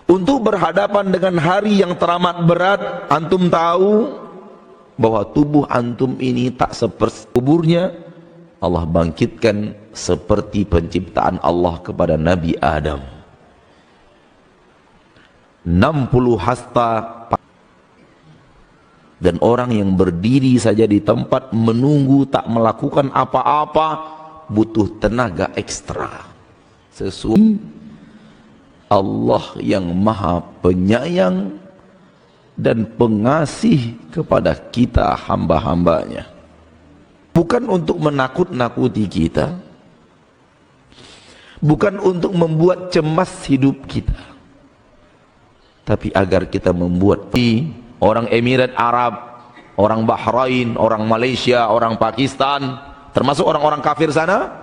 Untuk berhadapan dengan hari yang teramat berat, antum tahu bahwa tubuh antum ini tak seperti kuburnya. Allah bangkitkan seperti penciptaan Allah kepada Nabi Adam. 60 hasta, dan orang yang berdiri saja di tempat menunggu tak melakukan apa-apa butuh tenaga ekstra. Sesuai Allah yang maha penyayang dan pengasih kepada kita hamba-hambanya, bukan untuk menakut-nakuti kita, bukan untuk membuat cemas hidup kita, tapi agar kita membuat orang Emirat Arab, orang Bahrain, orang Malaysia, orang Pakistan, termasuk orang-orang kafir sana,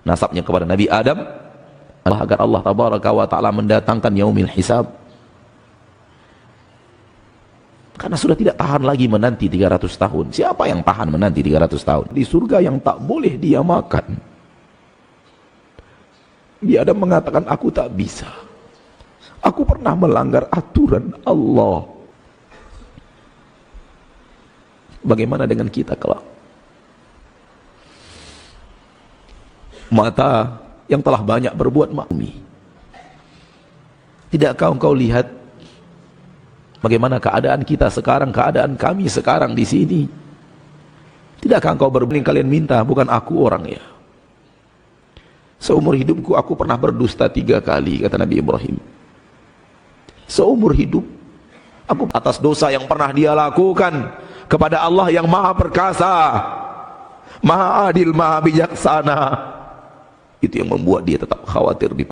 nasabnya kepada Nabi Adam, agar Allah tabaraka wa ta'ala mendatangkan yaumil hisab. Karena sudah tidak tahan lagi menanti 300 tahun. Siapa yang tahan menanti 300 tahun? Di surga yang tak boleh dia makan. Nabi Adam mengatakan, aku tak bisa. Aku pernah melanggar aturan Allah. Bagaimana dengan kita kelak? Mata yang telah banyak berbuat maklumi. Tidakkah engkau lihat bagaimana keadaan kita sekarang, keadaan kami sekarang di sini? Tidakkah engkau berbanding kalian minta, bukan aku orangnya. Seumur hidupku aku pernah berdusta 3 kali, kata Nabi Ibrahim. Seumur hidup aku atas dosa yang pernah dia lakukan kepada Allah yang maha perkasa, maha adil, maha bijaksana. Itu yang membuat dia tetap khawatir di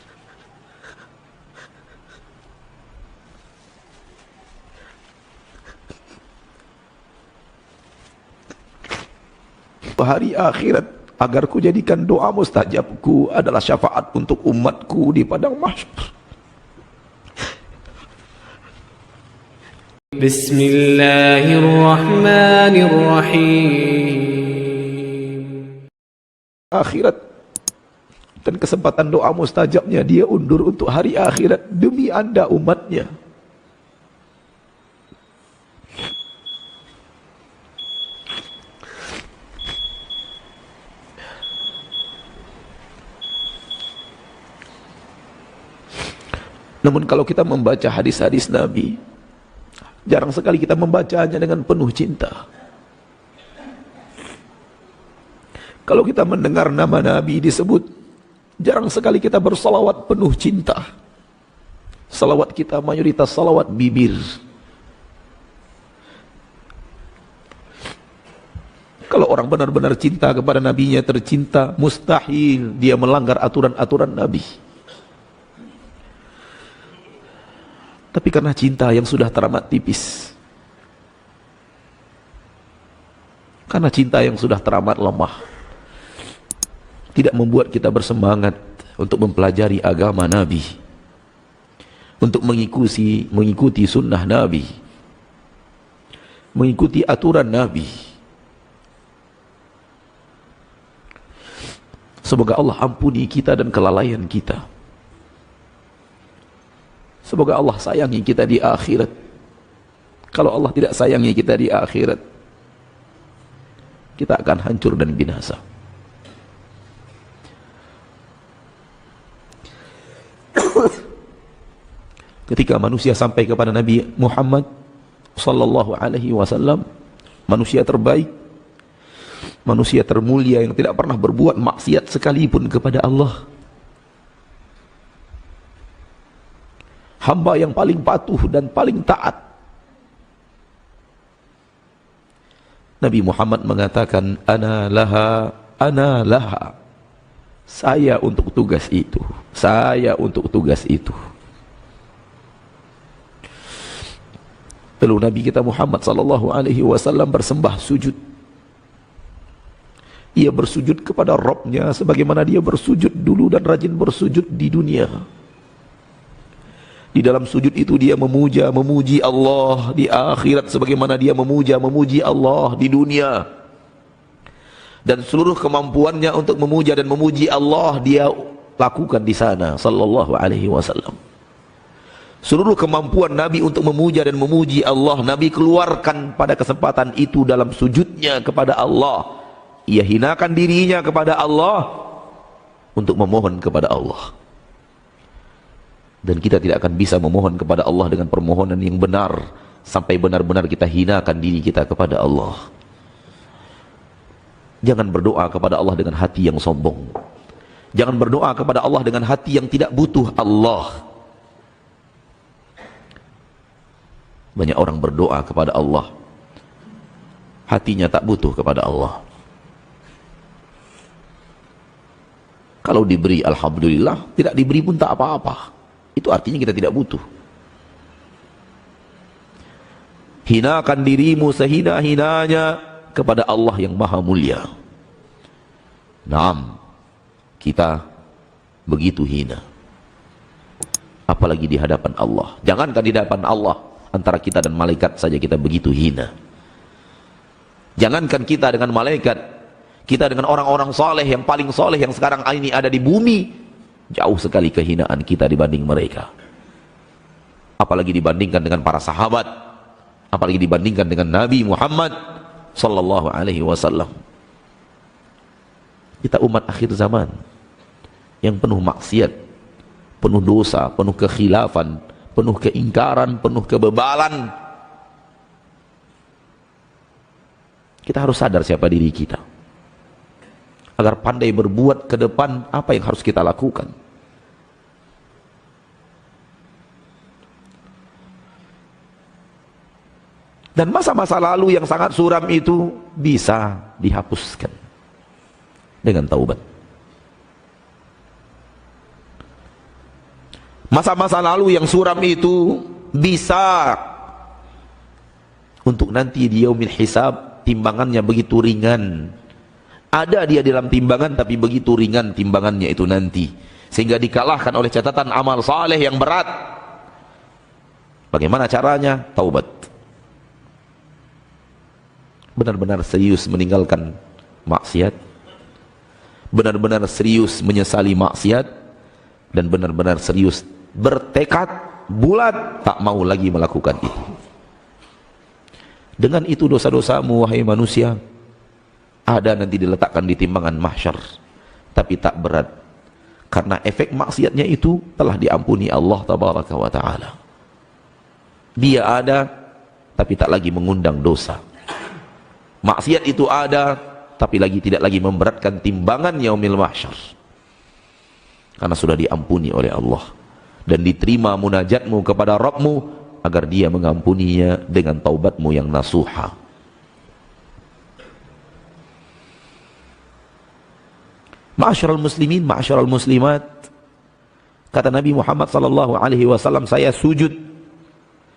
hari akhirat, agar ku jadikan doa mustajabku adalah syafaat untuk umatku di padang mahsyar. Bismillahirrahmanirrahim. Akhirat dan kesempatan doa mustajabnya dia undur untuk hari akhirat demi Anda umatnya. Namun kalau kita membaca hadis-hadis Nabi, jarang sekali kita membacanya dengan penuh cinta. Kalau kita mendengar nama Nabi disebut, jarang sekali kita bersalawat penuh cinta. Salawat kita mayoritas salawat bibir. Kalau orang benar-benar cinta kepada Nabinya, tercinta, mustahil dia melanggar aturan-aturan Nabi. Tapi karena cinta yang sudah teramat tipis, karena cinta yang sudah teramat lemah, tidak membuat kita bersemangat untuk mempelajari agama Nabi, untuk mengikuti sunnah Nabi, mengikuti aturan Nabi. Semoga Allah ampuni kita dan kelalaian kita. Semoga Allah sayangi kita di akhirat. Kalau Allah tidak sayangi kita di akhirat, kita akan hancur dan binasa. Ketika manusia sampai kepada Nabi Muhammad sallallahu alaihi wasallam, manusia terbaik, manusia termulia yang tidak pernah berbuat maksiat sekalipun kepada Allah, hamba yang paling patuh dan paling taat, Nabi Muhammad mengatakan, ana laha, saya untuk tugas itu, saya untuk tugas itu. Lalu Nabi kita Muhammad sallallahu alaihi wasallam bersembah sujud. Ia bersujud kepada Rabb-Nya sebagaimana dia bersujud dulu dan rajin bersujud di dunia. Di dalam sujud itu dia memuji Allah di akhirat sebagaimana dia memuji Allah di dunia. Dan seluruh kemampuannya untuk memuja dan memuji Allah dia lakukan di sana sallallahu alaihi wasallam. Seluruh kemampuan Nabi untuk memuja dan memuji Allah, Nabi keluarkan pada kesempatan itu dalam sujudnya kepada Allah. Ia hinakan dirinya kepada Allah untuk memohon kepada Allah. Dan kita tidak akan bisa memohon kepada Allah dengan permohonan yang benar sampai benar-benar kita hinakan diri kita kepada Allah. Jangan berdoa kepada Allah dengan hati yang sombong. Jangan berdoa kepada Allah dengan hati yang tidak butuh Allah. Banyak orang berdoa kepada Allah, hatinya tak butuh kepada Allah. Kalau diberi alhamdulillah, tidak diberi pun tak apa-apa. Itu artinya kita tidak butuh. Hinakan dirimu sehina-hinanya kepada Allah yang maha mulia. Naam, kita begitu hina. Apalagi di hadapan Allah. Jangankan di hadapan Allah, antara kita dan malaikat saja kita begitu hina. Jangankan kita dengan malaikat, kita dengan orang-orang soleh yang paling soleh yang sekarang ini ada di bumi, jauh sekali kehinaan kita dibanding mereka. Apalagi dibandingkan dengan para sahabat, apalagi dibandingkan dengan Nabi Muhammad sallallahu alaihi wasallam. Kita umat akhir zaman yang penuh maksiat, penuh dosa, penuh kekhilafan, penuh keingkaran, penuh kebebalan. Kita harus sadar siapa diri kita, agar pandai berbuat ke depan apa yang harus kita lakukan. Dan masa-masa lalu yang sangat suram itu bisa dihapuskan dengan taubat. Masa-masa lalu yang suram itu bisa untuk nanti di yaumil hisab, timbangannya begitu ringan. Ada dia dalam timbangan tapi begitu ringan timbangannya itu nanti, sehingga dikalahkan oleh catatan amal saleh yang berat. Bagaimana caranya? Taubat. Benar-benar serius meninggalkan maksiat, benar-benar serius menyesali maksiat, dan benar-benar serius bertekad bulat tak mau lagi melakukan itu. Dengan itu dosa-dosamu wahai manusia ada nanti diletakkan di timbangan mahsyar, tapi tak berat, karena efek maksiatnya itu telah diampuni Allah tabaraka wa ta'ala. Dia ada tapi tak lagi mengundang dosa. Maksiat itu ada tapi tidak lagi memberatkan timbangan yaumil mahsyar, karena sudah diampuni oleh Allah dan diterima munajatmu kepada Rabbmu agar dia mengampuninya dengan taubatmu yang nasuha. Ma'asyiral muslimin, ma'asyiral muslimat, kata Nabi Muhammad sallallahu alaihi wasallam, saya sujud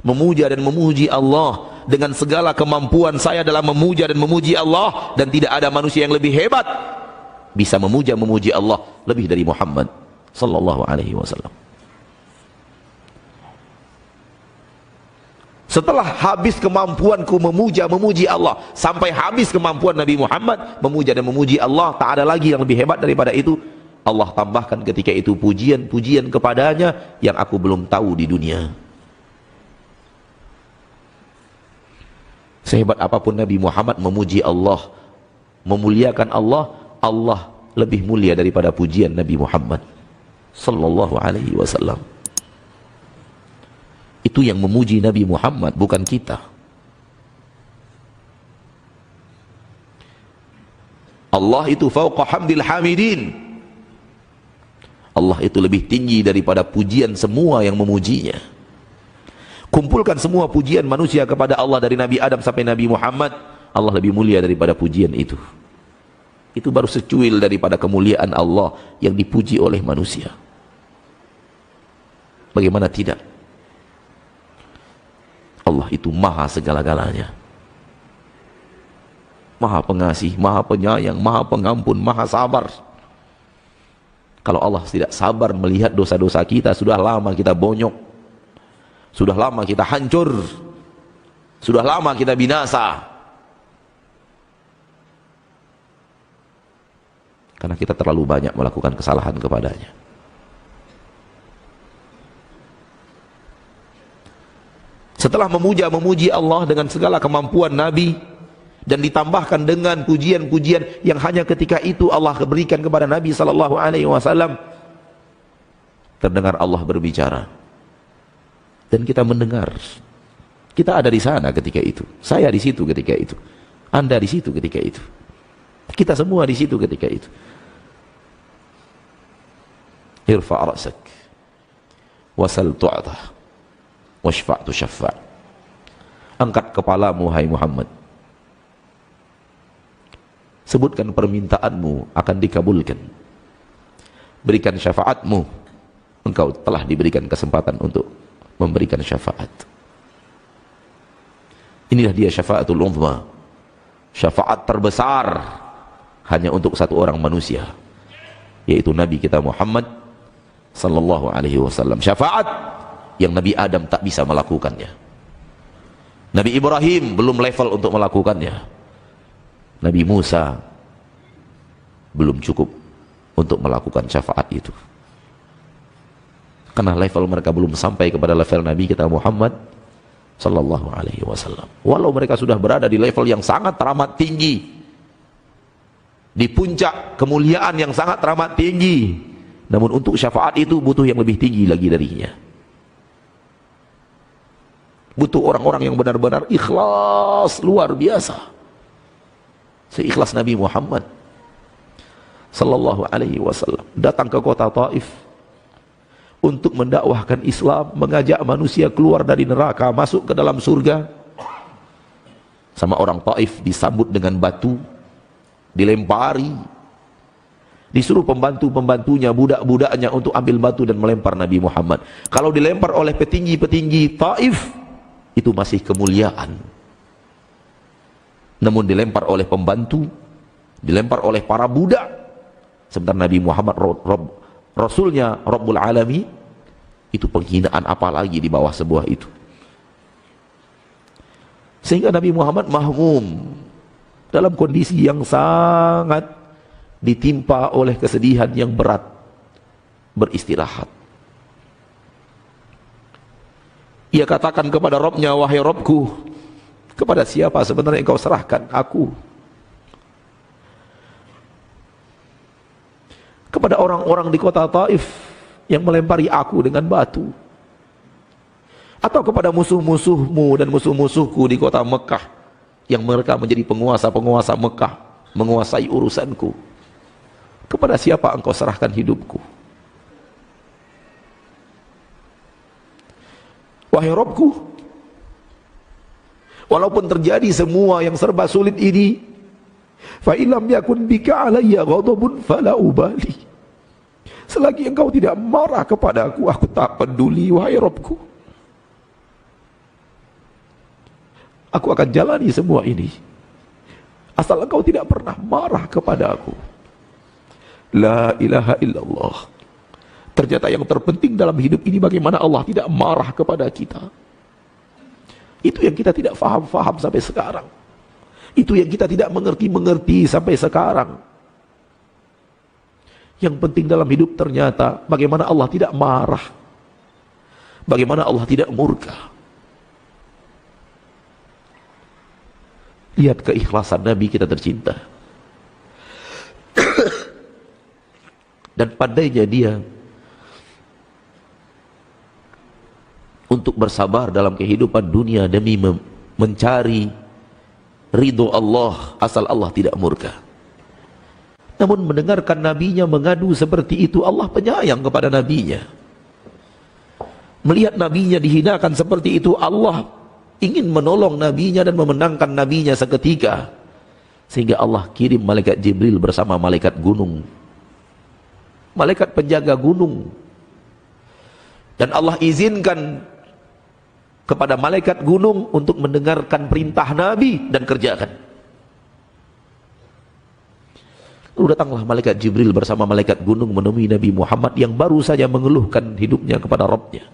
memuja dan memuji Allah dengan segala kemampuan saya dalam memuja dan memuji Allah, dan tidak ada manusia yang lebih hebat bisa memuja memuji Allah lebih dari Muhammad sallallahu alaihi wasallam. Setelah habis kemampuanku memuja memuji Allah, sampai habis kemampuan Nabi Muhammad memuja dan memuji Allah, tak ada lagi yang lebih hebat daripada itu. Allah tambahkan ketika itu pujian-pujian kepadanya yang aku belum tahu di dunia. Sehebat apapun Nabi Muhammad memuji Allah, memuliakan Allah, Allah lebih mulia daripada pujian Nabi Muhammad sallallahu alaihi wasallam. Itu yang memuji Nabi Muhammad, bukan kita. Allah itu fauqa hamdil hamidin. Allah itu lebih tinggi daripada pujian semua yang memujinya. Kumpulkan semua pujian manusia kepada Allah dari Nabi Adam sampai Nabi Muhammad, Allah lebih mulia daripada pujian itu. Itu baru secuil daripada kemuliaan Allah yang dipuji oleh manusia. Bagaimana tidak? Allah itu maha segala-galanya, maha pengasih, maha penyayang, maha pengampun, maha sabar. Kalau Allah tidak sabar melihat dosa-dosa kita, sudah lama kita bonyok, sudah lama kita hancur, sudah lama kita binasa, karena kita terlalu banyak melakukan kesalahan kepadanya. Setelah memuji Allah dengan segala kemampuan Nabi dan ditambahkan dengan pujian-pujian yang hanya ketika itu Allah berikan kepada Nabi sallallahu alaihi wasallam, terdengar Allah berbicara. Dan kita mendengar. Kita ada di sana ketika itu. Saya di situ ketika itu. Anda di situ ketika itu. Kita semua di situ ketika itu. Irfa' ra'sak wasal tu'atah washfa' tushaffa'. Angkat kepalamu hai Muhammad, sebutkan permintaanmu akan dikabulkan, berikan syafaatmu, engkau telah diberikan kesempatan untuk memberikan syafaat. Inilah dia syafaatul uzma, syafaat terbesar hanya untuk satu orang manusia, yaitu Nabi kita Muhammad sallallahu alaihi wasallam. Syafaat yang Nabi Adam tak bisa melakukannya, Nabi Ibrahim belum level untuk melakukannya, Nabi Musa belum cukup untuk melakukan syafaat itu, karena level mereka belum sampai kepada level Nabi kita Muhammad sallallahu alaihi wasallam. Walau mereka sudah berada di level yang sangat teramat tinggi, di puncak kemuliaan yang sangat teramat tinggi, namun untuk syafaat itu butuh yang lebih tinggi lagi darinya. Butuh orang-orang yang benar-benar ikhlas luar biasa, seikhlas Nabi Muhammad sallallahu alaihi wasallam datang ke kota Taif untuk mendakwahkan Islam, mengajak manusia keluar dari neraka masuk ke dalam surga. Sama orang Taif disambut dengan batu, dilempari, disuruh pembantu-pembantunya, budak-budaknya untuk ambil batu dan melempar Nabi Muhammad. Kalau dilempar oleh petinggi-petinggi Taif itu masih kemuliaan, namun dilempar oleh pembantu, dilempar oleh para budak, sementara Nabi Muhammad Rasulnya Rabbul Alamin, itu penghinaan apalagi di bawah sebuah itu. Sehingga Nabi Muhammad mahmum, dalam kondisi yang sangat ditimpa oleh kesedihan yang berat, beristirahat. Ia katakan kepada Rabbnya, wahai Rabbku, kepada siapa sebenarnya engkau serahkan aku? Kepada orang-orang di kota Taif yang melempari aku dengan batu, atau kepada musuh-musuhmu dan musuh-musuhku di kota Mekah yang mereka menjadi penguasa-penguasa Mekah, menguasai urusanku? Kepada siapa engkau serahkan hidupku? Wahai Rabbku, walaupun terjadi semua yang serba sulit ini, fa illam yakun bika alayya ghadabun fala ubali, selagi engkau tidak marah kepadaku, aku tak peduli. Wahai Rabbku, aku akan jalani semua ini asal engkau tidak pernah marah kepada aku. La ilaha illallah. Ternyata yang terpenting dalam hidup ini bagaimana Allah tidak marah kepada kita. Itu yang kita tidak faham sampai sekarang. Itu yang kita tidak mengerti sampai sekarang. Yang penting dalam hidup ternyata bagaimana Allah tidak marah, bagaimana Allah tidak murka. Lihat keikhlasan Nabi kita tercinta. Dan pandainya dia untuk bersabar dalam kehidupan dunia demi mencari ridho Allah, asal Allah tidak murka. Namun mendengarkan nabinya mengadu seperti itu, Allah penyayang kepada nabinya. Melihat nabinya dihinakan seperti itu, Allah ingin menolong nabinya dan memenangkan nabinya seketika. Sehingga Allah kirim malaikat Jibril bersama malaikat gunung, malaikat penjaga gunung. Dan Allah izinkan kepada malaikat gunung untuk mendengarkan perintah Nabi dan kerjakan. Lalu datanglah malaikat Jibril bersama malaikat gunung menemui Nabi Muhammad yang baru saja mengeluhkan hidupnya kepada Rabbnya.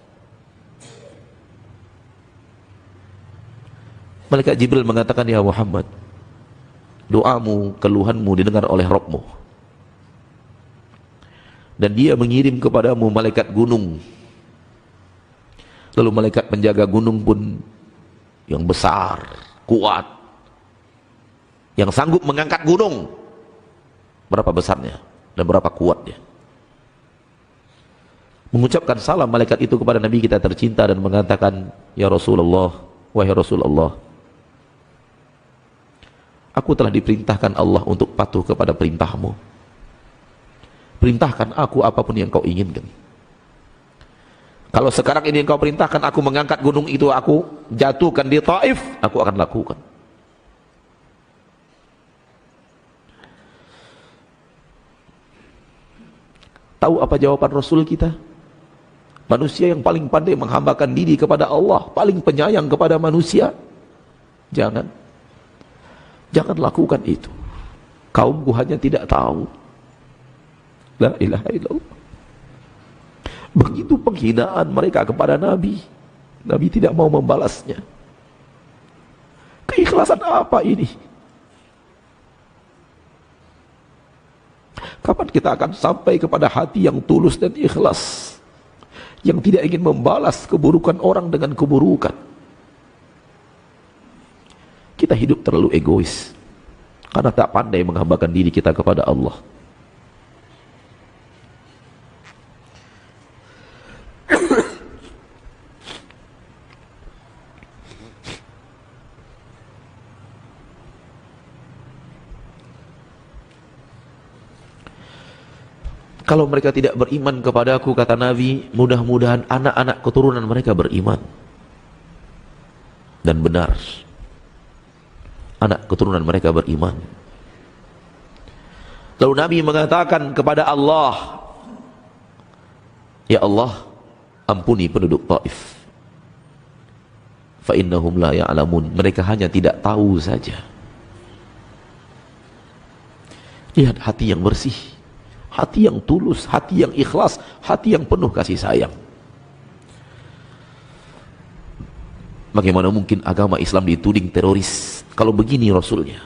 Malaikat Jibril mengatakan, ya Muhammad, doamu, keluhanmu didengar oleh Rabbmu. Dan dia mengirim kepadamu malaikat gunung. Lalu malaikat penjaga gunung pun yang besar, kuat, yang sanggup mengangkat gunung. Berapa besarnya dan berapa kuatnya. Mengucapkan salam malaikat itu kepada Nabi kita tercinta dan mengatakan, ya Rasulullah, wahai Rasulullah, aku telah diperintahkan Allah untuk patuh kepada perintahmu. Perintahkan aku apapun yang kau inginkan. Kalau sekarang ini engkau perintahkan aku mengangkat gunung itu, aku jatuhkan di Taif, aku akan lakukan. Tahu apa jawaban Rasul kita? Manusia yang paling pandai menghambakan diri kepada Allah, paling penyayang kepada manusia. Jangan lakukan itu. Kaumku hanya tidak tahu. La ilaha illallah. Begitu penghinaan mereka kepada Nabi. Nabi tidak mau membalasnya. Keikhlasan apa ini? Kapan kita akan sampai kepada hati yang tulus dan ikhlas, yang tidak ingin membalas keburukan orang dengan keburukan? Kita hidup terlalu egois karena tak pandai menghambakan diri kita kepada Allah. Kalau mereka tidak beriman kepadaku, kata Nabi, mudah-mudahan anak-anak keturunan mereka beriman. Dan benar, anak keturunan mereka beriman. Lalu Nabi mengatakan kepada Allah, ya Allah, ampuni penduduk Taif, fa innahum la ya'lamun, mereka hanya tidak tahu saja. Lihat hati yang bersih, hati yang tulus, hati yang ikhlas, hati yang penuh kasih sayang. Bagaimana mungkin agama Islam dituding teroris kalau begini Rasulnya?